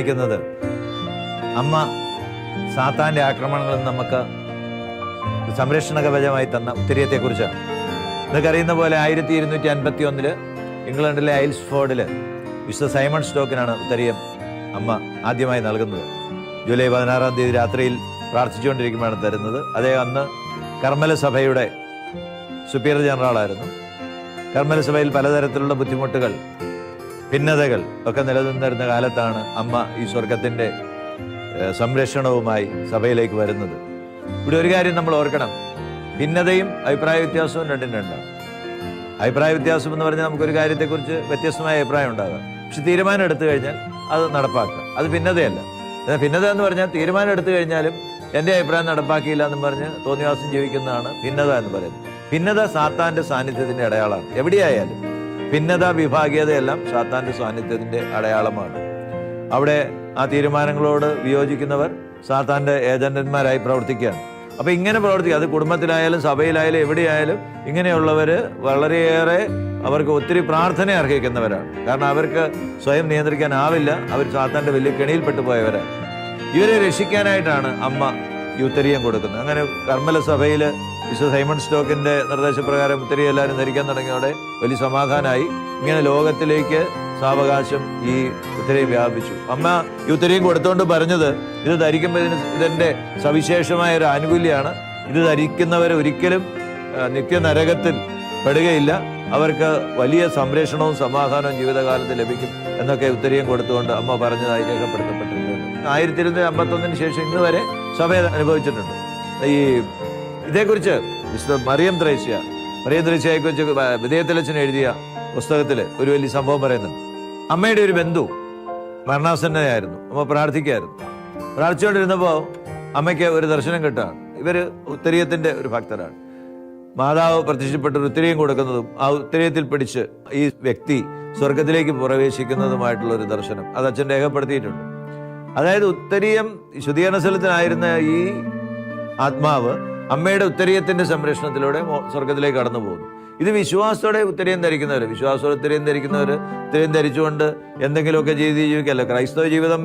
ധ്യാനിക്കുന്നത് അമ്മ സാത്താൻ്റെ ആക്രമണങ്ങളിൽ നമുക്ക് സംരക്ഷണ കവചമായി തന്ന ഉത്തരീയത്തെക്കുറിച്ചാണ്. നിങ്ങൾക്കറിയുന്ന പോലെ 1251 ഇംഗ്ലണ്ടിലെ ഐൽസ്ഫോർഡിൽ വിശുദ്ധ സൈമൺ സ്റ്റോക്കിനാണ് ഉത്തരീയം അമ്മ ആദ്യമായി നൽകുന്നത്. ജൂലൈ 16-ാം തീയതി രാത്രിയിൽ പ്രാർത്ഥിച്ചുകൊണ്ടിരിക്കുമ്പോഴാണ് തരുന്നത്. അദ്ദേഹം അന്ന് കർമ്മല സഭയുടെ സുപ്പീരിയർ ജനറലായിരുന്നു. കർമ്മല സഭയിൽ പലതരത്തിലുള്ള ബുദ്ധിമുട്ടുകൾ, ഭിന്നതകൾ ഒക്കെ നിലനിന്നിരുന്ന കാലത്താണ് അമ്മ ഈ സ്വർഗത്തിൻ്റെ സംരക്ഷണവുമായി സഭയിലേക്ക് വരുന്നത്. ഇവിടെ ഒരു കാര്യം നമ്മൾ ഓർക്കണം, ഭിന്നതയും അഭിപ്രായ വ്യത്യാസവും രണ്ടിനുണ്ടാകും. അഭിപ്രായ വ്യത്യാസം എന്ന് പറഞ്ഞാൽ നമുക്കൊരു കാര്യത്തെക്കുറിച്ച് വ്യത്യസ്തമായ അഭിപ്രായം ഉണ്ടാകാം, പക്ഷെ തീരുമാനം എടുത്തു കഴിഞ്ഞാൽ അത് നടപ്പാക്കുക, അത് ഭിന്നതയല്ല. ഭിന്നത എന്ന് പറഞ്ഞാൽ തീരുമാനം എടുത്തു കഴിഞ്ഞാലും എൻ്റെ അഭിപ്രായം നടപ്പാക്കിയില്ല എന്നും പറഞ്ഞ് തോന്നിവാസം ജീവിക്കുന്നതാണ് ഭിന്നത എന്ന് പറയുന്നത്. ഭിന്നത സാത്താൻ്റെ സാന്നിധ്യത്തിൻ്റെ അടയാളമാണ്. എവിടെയായാലും ഭിന്നത, വിഭാഗീയതയെല്ലാം സാത്താൻ്റെ സാന്നിധ്യത്തിൻ്റെ അടയാളമാണ്. അവിടെ ആ തീരുമാനങ്ങളോട് വിയോജിക്കുന്നവർ സാത്താൻ്റെ ഏജന്റന്മാരായി പ്രവർത്തിക്കുകയാണ്. അപ്പം ഇങ്ങനെ പ്രവർത്തിക്കുക, അത് കുടുംബത്തിലായാലും സഭയിലായാലും എവിടെയായാലും ഇങ്ങനെയുള്ളവർ വളരെയേറെ അവർക്ക് ഒത്തിരി പ്രാർത്ഥന അർഹിക്കുന്നവരാണ്. കാരണം അവർക്ക് സ്വയം നിയന്ത്രിക്കാനാവില്ല, അവർ സാത്താൻ്റെ വലിയ കെണിയിൽപ്പെട്ടു പോയവരാണ്. ഇവരെ രക്ഷിക്കാനായിട്ടാണ് അമ്മ ഈ ഉത്തരീയം കൊടുക്കുന്നത്. അങ്ങനെ കർമ്മല സഭയിൽ വിശുദ്ധ സൈമൺ സ്റ്റോക്കിൻ്റെ നിർദ്ദേശപ്രകാരം ഉത്തരീയം എല്ലാവരും ധരിക്കാൻ തുടങ്ങിയതോടെ വലിയ സമാധാനമായി. ഇങ്ങനെ ലോകത്തിലേക്ക് സാവകാശം ഈ ഉത്തരീയം വ്യാപിച്ചു. അമ്മ ഈ ഉത്തരീയം കൊടുത്തുകൊണ്ട് പറഞ്ഞത്, ഇത് ധരിക്കുമ്പോൾ ഇതിൻ്റെ സവിശേഷമായ ഒരു ആനുകൂല്യമാണ്. ഇത് ധരിക്കുന്നവർ ഒരിക്കലും നിത്യനരകത്തിൽ പെടുകയില്ല, അവർക്ക് വലിയ സംരക്ഷണവും സമാധാനവും ജീവിതകാലത്ത് ലഭിക്കും എന്നൊക്കെ ഉത്തരീയം കൊടുത്തുകൊണ്ട് അമ്മ പറഞ്ഞതായി രേഖപ്പെടുത്തപ്പെട്ടിട്ടുണ്ട്. 1251 ശേഷം ഇന്ന് വരെ സഭ അനുഭവിച്ചിട്ടുണ്ട്. ഈ ഇതേക്കുറിച്ച് വിശുദ്ധ മറിയം ത്രേസ്യയെക്കുറിച്ച് വിധേയത്തിലച്ഛൻ എഴുതിയ പുസ്തകത്തിൽ ഒരു വലിയ സംഭവം പറയുന്നുണ്ട്. അമ്മയുടെ ഒരു ബന്ധു മരണാസന്നയായിരുന്നു. അമ്മ പ്രാർത്ഥിക്കുകയായിരുന്നു. പ്രാർത്ഥിച്ചുകൊണ്ടിരുന്നപ്പോൾ അമ്മയ്ക്ക് ഒരു ദർശനം കിട്ടുകയാണ്. ഇവർ ഉത്തരീയത്തിൻ്റെ ഒരു ഭക്തരാണ്. മാതാവ് പ്രത്യക്ഷപ്പെട്ട് ഒരു ഉത്തരീയം കൊടുക്കുന്നതും ആ ഉത്തരീയത്തിൽ പിടിച്ച് ഈ വ്യക്തി സ്വർഗത്തിലേക്ക് പ്രവേശിക്കുന്നതുമായിട്ടുള്ള ഒരു ദർശനം അത് അച്ഛൻ രേഖപ്പെടുത്തിയിട്ടുണ്ട്. അതായത് ഉത്തരീയം ശുദ്ധീകരണ സ്ഥലത്തിനായിരുന്ന ഈ ആത്മാവ് അമ്മയുടെ ഉത്തരീയത്തിന്റെ സംരക്ഷണത്തിലൂടെ സ്വർഗത്തിലേക്ക് കടന്നു പോകുന്നു. ഇത് വിശ്വാസത്തോടെ ഉത്തരീയം ധരിക്കുന്നവർ, ഉത്തരീയം ധരിച്ചുകൊണ്ട് എന്തെങ്കിലുമൊക്കെ ചെയ്ത് ജീവിക്കല്ല. ക്രൈസ്തവ ജീവിതം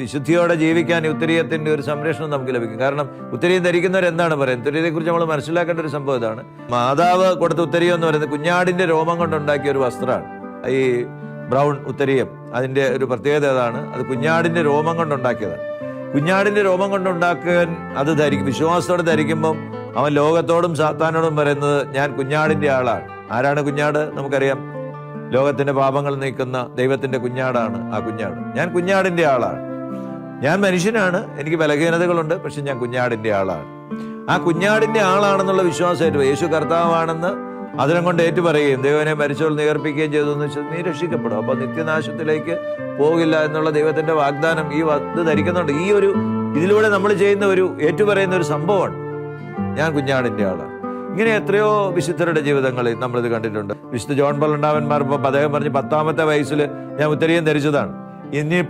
വിശുദ്ധിയോടെ ജീവിക്കാൻ ഉത്തരീയത്തിന്റെ ഒരു സംരക്ഷണം നമുക്ക് ലഭിക്കും. കാരണം ഉത്തരീയം ധരിക്കുന്നവർ എന്താണ് പറയുന്നത്, ഉത്തരീയത്തെക്കുറിച്ച് നമ്മൾ മനസ്സിലാക്കേണ്ട ഒരു സംഭവം ഇതാണ്. മാതാവ് കൊടുത്ത ഉത്തരീയം എന്ന് പറയുന്നത് കുഞ്ഞാടിന്റെ രോമം കൊണ്ടുണ്ടാക്കിയ ഒരു വസ്ത്രമാണ്. ഈ ബ്രൗൺ ഉത്തരീയം, അതിന്റെ ഒരു പ്രത്യേകത അതാണ്. അത് കുഞ്ഞാടിന്റെ രോമം കൊണ്ടുണ്ടാക്കിയതാണ്. കുഞ്ഞാടിന്റെ രോമം കൊണ്ടുണ്ടാക്കാൻ അത് വിശ്വാസത്തോടെ ധരിക്കുമ്പം അവൻ ലോകത്തോടും സാത്താനോടും പറയുന്നത്, ഞാൻ കുഞ്ഞാടിന്റെ ആളാണ്. ആരാണ് കുഞ്ഞാട്? നമുക്കറിയാം, ലോകത്തിന്റെ പാപങ്ങൾ നീക്കുന്ന ദൈവത്തിന്റെ കുഞ്ഞാടാണ് ആ കുഞ്ഞാട്. ഞാൻ കുഞ്ഞാടിന്റെ ആളാണ്. ഞാൻ മനുഷ്യനാണ്, എനിക്ക് ബലഹീനതകളുണ്ട്, പക്ഷെ ഞാൻ കുഞ്ഞാടിന്റെ ആളാണ്. ആ കുഞ്ഞാടിന്റെ ആളാണെന്നുള്ള വിശ്വാസമായിട്ട് യേശു കർത്താവാണെന്ന് അതിനെ കൊണ്ട് ഏറ്റുപറയുകയും ദൈവനെ മരിച്ചവർ നിവർപ്പിക്കുകയും ചെയ്തതെന്ന് വെച്ചാൽ നീ രക്ഷിക്കപ്പെടും. അപ്പൊ നിത്യനാശത്തിലേക്ക് പോകില്ല എന്നുള്ള ദൈവത്തിന്റെ വാഗ്ദാനം ഈ ഇത് ധരിക്കുന്നുണ്ട്. ഈ ഒരു ഇതിലൂടെ നമ്മൾ ചെയ്യുന്ന ഒരു ഏറ്റുപറയുന്ന ഒരു സംഭവമാണ്, ഞാൻ കുഞ്ഞാടിന്റെ ആളാണ്. ഇങ്ങനെ എത്രയോ വിശുദ്ധരുടെ ജീവിതങ്ങളിൽ നമ്മളിത് കണ്ടിട്ടുണ്ട്. വിശുദ്ധ ജോൺ പോൾ രണ്ടാമന്മാർ അദ്ദേഹം പറഞ്ഞ് 10ാമത്തെ വയസ്സിൽ ഞാൻ ഉത്തരീയം ധരിച്ചതാണ്.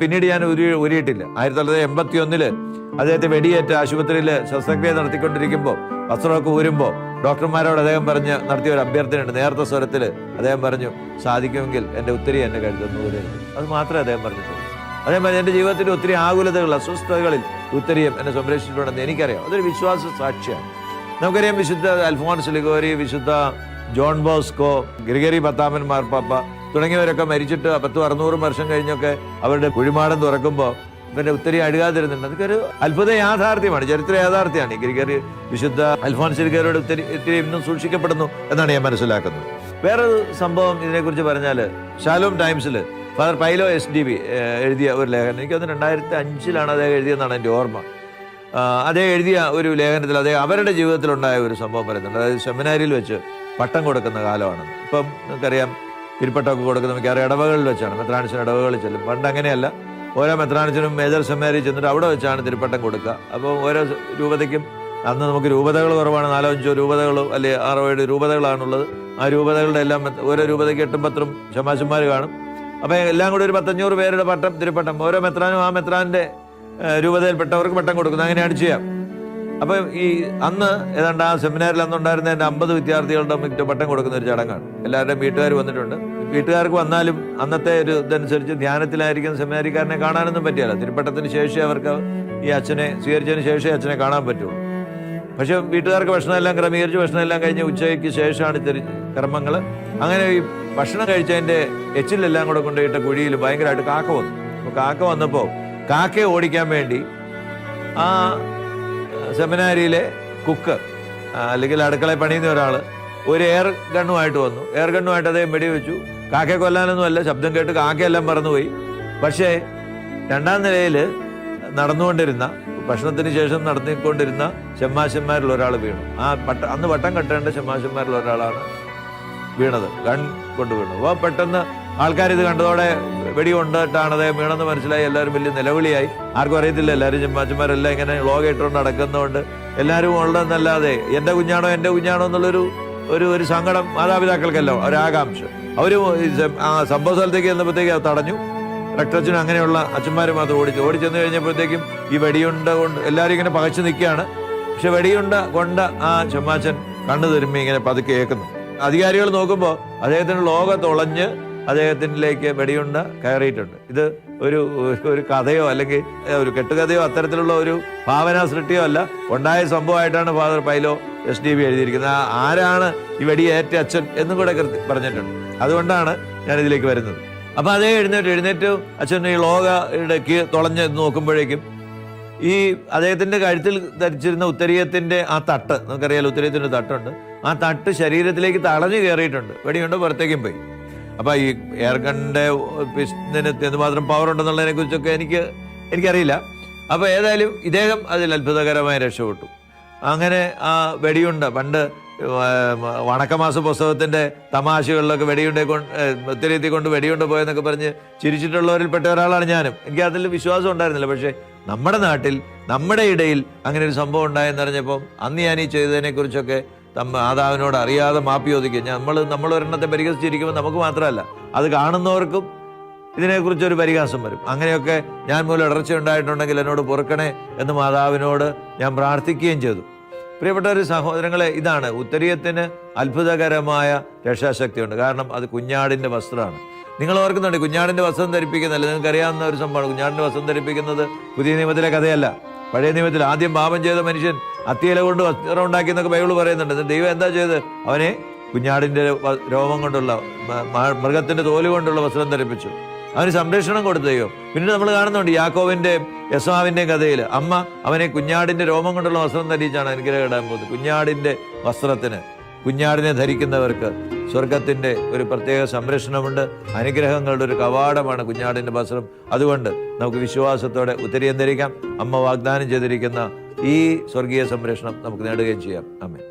പിന്നീട് ഞാൻ ഊരിയിട്ടില്ല. 1981 അദ്ദേഹത്തെ വെടിയേറ്റ് ആശുപത്രിയിൽ ശസ്ത്രക്രിയ നടത്തിക്കൊണ്ടിരിക്കുമ്പോൾ വസ്ത്രമൊക്കെ ഊരുമ്പോൾ ഡോക്ടർമാരോട് അദ്ദേഹം നടത്തിയ ഒരു അഭ്യർത്ഥനയുണ്ട്. നേരത്തെ സ്വരത്തിൽ അദ്ദേഹം പറഞ്ഞു, സാധിക്കുമെങ്കിൽ എൻ്റെ ഉത്തരീയം എന്നെ കഴുത്തുന്നു ഊരരുത്. അത് മാത്രമേ അദ്ദേഹം പറഞ്ഞിട്ടുള്ളൂ. അദ്ദേഹം പറഞ്ഞു, എൻ്റെ ജീവിതത്തിൽ ഒത്തിരി ആകുലതകൾ, അസ്വസ്ഥതകളിൽ ഉത്തരീയം എന്നെ സംരക്ഷിച്ചിട്ടുണ്ടെന്ന് എനിക്കറിയാം. അതൊരു വിശ്വാസ സാക്ഷിയാണ്. നമുക്കറിയാം, വിശുദ്ധ അൽഫോൺസ് ലിഗോരി, വിശുദ്ധ ജോൺ ബോസ്കോ, ഗ്രിഗറി 10ാമൻ മാർപ്പാപ്പ തുടങ്ങിയവരൊക്കെ മരിച്ചിട്ട് 100-600 വർഷം കഴിഞ്ഞൊക്കെ അവരുടെ കുഴിമാടം തുറക്കുമ്പോൾ ഇവന്റെ ഉത്തരീയം അഴുകാതിരുന്നുണ്ട്. അതൊക്കെ ഒരു അത്ഭുത യാഥാർത്ഥ്യമാണ്, ചരിത്ര യാഥാർത്ഥ്യമാണ്. ഈ ഗ്രിഗറി വിശുദ്ധ അൽഫോൺസ് ലിഗോരിയുടെ ഉത്തരീയം ഇന്നും സൂക്ഷിക്കപ്പെടുന്നു എന്നാണ് ഞാൻ മനസ്സിലാക്കുന്നത്. വേറൊരു സംഭവം ഇതിനെക്കുറിച്ച് പറഞ്ഞാൽ, ഷാലോം ടൈംസിൽ ഫാദർ പൈലോ SDB എഴുതിയ ഒരു ലേഖനം, എനിക്കത് 2005 അദ്ദേഹം എഴുതിയെന്നാണ് എൻ്റെ ഓർമ്മ. അദ്ദേഹം എഴുതിയ ഒരു ലേഖനത്തിൽ അദ്ദേഹം അവരുടെ ജീവിതത്തിലുണ്ടായ ഒരു സംഭവം പറയുന്നുണ്ട്. അതായത് സെമിനാരിയിൽ വെച്ച് പട്ടം കൊടുക്കുന്ന കാലമാണെന്ന്. ഇപ്പം നിങ്ങൾക്കറിയാം, തിരുപ്പട്ടമൊക്കെ കൊടുക്കുന്ന മിക്കവാറും ഇടവകളിൽ വെച്ചാണ്. മെത്രാനിച്ചൻ ഇടവകളിൽ ചെല്ലും. പണ്ട് അങ്ങനെയല്ല, ഓരോ മെത്രാനിച്ചനും മേജർ സെമിനാരി ചെന്നിട്ട് അവിടെ വെച്ചാണ് തിരുപ്പട്ടം കൊടുക്കുക. അപ്പോൾ ഓരോ രൂപതയ്ക്കും, അന്ന് നമുക്ക് രൂപതകൾ കുറവാണ്, 4-5 രൂപതകളോ അല്ലെ 6-7 രൂപതകളാണുള്ളത്. ആ രൂപതകളുടെ എല്ലാം ഓരോ രൂപതയ്ക്ക് 8-10 ശമാശന്മാർ കാണും. അപ്പോൾ എല്ലാം കൂടി ഒരു 500 പേരുടെ തിരുപ്പട്ടം ഓരോ മെത്രാനും ആ മെത്രാന്റെ രൂപതയിൽപ്പെട്ടവർക്ക് പട്ടം കൊടുക്കുന്നത്. അങ്ങനെയാണ് ചെയ്യാം. അപ്പം ഈ അന്ന് ഏതാണ്ട് ആ സെമിനാരിൽ അന്നുണ്ടായിരുന്ന 50 വിദ്യാർത്ഥികളുടെ പട്ടം കൊടുക്കുന്ന ഒരു ചടങ്ങാണ്. എല്ലാവരുടെയും വീട്ടുകാർ വന്നിട്ടുണ്ട്, വീട്ടുകാർക്ക് വന്നാലും അന്നത്തെ ഒരു ഇതനുസരിച്ച് ധ്യാനത്തിലായിരിക്കുന്ന സെമിനാരിക്കാരനെ കാണാനൊന്നും പറ്റിയല്ല. തിരുപ്പട്ടത്തിന് ശേഷം അവർക്ക് ഈ അച്ഛനെ സ്വീകരിച്ചതിന് ശേഷമേ അച്ഛനെ കാണാൻ പറ്റുള്ളൂ. പക്ഷെ വീട്ടുകാർക്ക് ഭക്ഷണമെല്ലാം ക്രമീകരിച്ച് ഭക്ഷണമെല്ലാം കഴിഞ്ഞ് ഉച്ചയ്ക്ക് ശേഷമാണ് കർമ്മങ്ങൾ. അങ്ങനെ ഈ ഭക്ഷണം കഴിച്ചതിൻ്റെ എച്ചിലെല്ലാം കൂടെ കൊണ്ടുപോയിട്ട കുഴിയിൽ ഭയങ്കരമായിട്ട് കാക്ക വന്നു. അപ്പോൾ കാക്ക വന്നപ്പോൾ കാക്കയെ ഓടിക്കാൻ വേണ്ടി ആ സെമിനാരിയിലെ കുക്ക് അല്ലെങ്കിൽ അടുക്കളയിൽ പണിയുന്ന ഒരാൾ ഒരു എയർ ഗണ്ണുമായിട്ട് വന്നു. എയർ ഗണ്ണുമായിട്ട് അദ്ദേഹം വെടിവെച്ചു. കാക്കയെ കൊല്ലാനൊന്നുമല്ല, ശബ്ദം കേട്ട് കാക്കയെല്ലാം പറന്നുപോയി. പക്ഷേ രണ്ടാം നിലയിൽ നടന്നുകൊണ്ടിരുന്ന ഭക്ഷണത്തിന് ശേഷം നടത്തിക്കൊണ്ടിരുന്ന ഷമ്മാശന്മാരിൽ ഒരാൾ വീണു. അന്ന് വട്ടം കെട്ടേണ്ട ഷമ്മാശന്മാരിൽ ഒരാളാണ് വീണത്, ഗൺ കൊണ്ട് വീണു. അപ്പോൾ പെട്ടെന്ന് ആൾക്കാർ ഇത് കണ്ടതോടെ വെടി കൊണ്ടിട്ടാണ് അദ്ദേഹം വീണെന്ന് മനസ്സിലായി. എല്ലാവരും വലിയ നിലവിളിയായി. ആർക്കും അറിയത്തില്ല, എല്ലാവരും ഷമ്മാശന്മാരെല്ലാം ഇങ്ങനെ ലോക ഇട്ടുകൊണ്ട് നടക്കുന്നതുകൊണ്ട് എല്ലാവരും ഉള്ളതെന്നല്ലാതെ എൻ്റെ കുഞ്ഞാണോ എന്നുള്ളൊരു ഒരു സങ്കടം മാതാപിതാക്കൾക്കല്ലോ, ഒരാകാംക്ഷ. അവർ ആ സംഭവ സ്ഥലത്തേക്ക് ചെന്നപ്പോഴത്തേക്ക് അത് തടഞ്ഞു. രക്തച്ചനും അങ്ങനെയുള്ള അച്ഛന്മാർ മാത്രം ഓടിച്ചെന്ന് കഴിഞ്ഞപ്പോഴത്തേക്കും ഈ വെടിയുണ്ട കൊണ്ട് എല്ലാവരും ഇങ്ങനെ പകച്ചു നിൽക്കുകയാണ്. പക്ഷെ വെടിയുണ്ട കൊണ്ട് ആ ഷമ്മാച്ചൻ കണ്ണു തിരുമ്മി ഇങ്ങനെ പതുക്കെ കേൾക്കുന്നു. അധികാരികൾ നോക്കുമ്പോൾ അദ്ദേഹത്തിന് ലോകത്തൊളഞ്ഞ് അദ്ദേഹത്തിലേക്ക് വെടിയുണ്ട കയറിയിട്ടുണ്ട്. ഇത് ഒരു കഥയോ അല്ലെങ്കിൽ ഒരു കെട്ടുകഥയോ അത്തരത്തിലുള്ള ഒരു ഭാവനാ സൃഷ്ടിയോ അല്ല, ഉണ്ടായ സംഭവമായിട്ടാണ് ഫാദർ പൈലോ SDB എഴുതിയിരിക്കുന്നത്. ആരാണ് ഈ വെടിയേറ്റ അച്ഛൻ എന്നും കൂടെ പറഞ്ഞിട്ടുണ്ട്. അതുകൊണ്ടാണ് ഞാനിതിലേക്ക് വരുന്നത്. അപ്പം അതേ എഴുന്നേറ്റ് അച്ഛൻ ഈ ലോകയിടയ്ക്ക് തുളഞ്ഞ് നോക്കുമ്പോഴേക്കും ഈ അദ്ദേഹത്തിൻ്റെ കഴുത്തിൽ ധരിച്ചിരുന്ന ഉത്തരീയത്തിൻ്റെ ആ തട്ട്, നമുക്കറിയാലോ ഉത്തരീയത്തിൻ്റെ തട്ടുണ്ട്, ആ തട്ട് ശരീരത്തിലേക്ക് തളഞ്ഞു കയറിയിട്ടുണ്ട്. വെടിയുണ്ട് പുറത്തേക്കും പോയി. അപ്പം ഈ എയർഗണ്ണിൻ്റെ പിസ്റ്റിന് എന്തുമാത്രം പവർ ഉണ്ടെന്നുള്ളതിനെ കുറിച്ചൊക്കെ എനിക്കറിയില്ല. അപ്പോൾ ഏതായാലും ഇദ്ദേഹം അതിൽ അത്ഭുതകരമായി രക്ഷപ്പെട്ടു. അങ്ങനെ ആ വെടിയുണ്ട പണ്ട് വണക്കമാസ പുസ്തകത്തിൻ്റെ തമാശകളിലൊക്കെ ഉത്തരീയത്തിൽ കൊണ്ട് വെടിയുണ്ട പോയെന്നൊക്കെ പറഞ്ഞ് ചിരിച്ചിട്ടുള്ളവരിൽ പെട്ട ഒരാളാണ് ഞാനും. എനിക്ക് അതിൽ വിശ്വാസം ഉണ്ടായിരുന്നില്ല. പക്ഷേ നമ്മുടെ നാട്ടിൽ നമ്മുടെ ഇടയിൽ അങ്ങനെ ഒരു സംഭവം ഉണ്ടായെന്നറിഞ്ഞപ്പം അന്ന് ഞാൻ ഈ ചെയ്തതിനെക്കുറിച്ചൊക്കെ മാതാവിനോട് അറിയാതെ മാപ്പി ചോദിക്കുക. നമ്മൾ ഒരെണ്ണത്തെ പരിഹസിച്ചിരിക്കുമ്പോൾ നമുക്ക് മാത്രമല്ല, അത് കാണുന്നവർക്കും ഇതിനെക്കുറിച്ചൊരു പരിഹാസം വരും. അങ്ങനെയൊക്കെ ഞാൻ മൂലം ഇടർച്ച ഉണ്ടായിട്ടുണ്ടെങ്കിൽ എന്നോട് പൊറുക്കണേ എന്ന് മാതാവിനോട് ഞാൻ പ്രാർത്ഥിക്കുകയും ചെയ്തു. പ്രിയപ്പെട്ട ഒരു സഹോദരങ്ങളെ, ഇതാണ് ഉത്തരീയത്തിന് അത്ഭുതകരമായ രക്ഷാശക്തിയുണ്ട്. കാരണം അത് കുഞ്ഞാടിൻ്റെ വസ്ത്രമാണ്. നിങ്ങൾ ഓർക്കുന്നുണ്ട്, കുഞ്ഞാടിൻ്റെ വസ്ത്രം ധരിപ്പിക്കുന്നതല്ല, നിങ്ങൾക്ക് അറിയാവുന്ന ഒരു സംഭവമാണ്. കുഞ്ഞാടിൻ്റെ വസ്ത്രം ധരിപ്പിക്കുന്നത് പുതിയ നിയമത്തിലെ കഥയല്ല. പഴയ നിയമത്തിൽ ആദ്യം പാപം ചെയ്ത മനുഷ്യൻ അത്തിയില കൊണ്ട് വസ്ത്രം ഉണ്ടാക്കി എന്നൊക്കെ ബൈബിൾ പറയുന്നുണ്ട്. ദൈവം എന്താ ചെയ്ത്? അവനെ കുഞ്ഞാടിൻ്റെ രോമം കൊണ്ടുള്ള മൃഗത്തിൻ്റെ തോല് കൊണ്ടുള്ള വസ്ത്രം ധരിപ്പിച്ചു. അവന് സംരക്ഷണം കൊടുത്തു ദൈവം. പിന്നീട് നമ്മൾ കാണുന്നുണ്ട് യാക്കോവിൻ്റെയും യസ്വാവിൻ്റെയും കഥയിൽ അമ്മ അവനെ കുഞ്ഞാടിൻ്റെ രോമം കൊണ്ടുള്ള വസ്ത്രം ധരിച്ചാണ് അനുഗ്രഹം ഇടാൻ പോകുന്നത്. കുഞ്ഞാടിൻ്റെ വസ്ത്രത്തിന്, കുഞ്ഞാടിനെ ധരിക്കുന്നവർക്ക് സ്വർഗത്തിൻ്റെ ഒരു പ്രത്യേക സംരക്ഷണമുണ്ട്. അനുഗ്രഹങ്ങളുടെ ഒരു കവാടമാണ് കുഞ്ഞാടിൻ്റെ വസ്ത്രം. അതുകൊണ്ട് നമുക്ക് വിശ്വാസത്തോടെ ഉത്തരീയം ധരിക്കാം. അമ്മ വാഗ്ദാനം ചെയ്തിരിക്കുന്ന ഈ സ്വർഗീയ സംരക്ഷണം നമുക്ക് നേടുകയും ചെയ്യാം. ആമേൻ.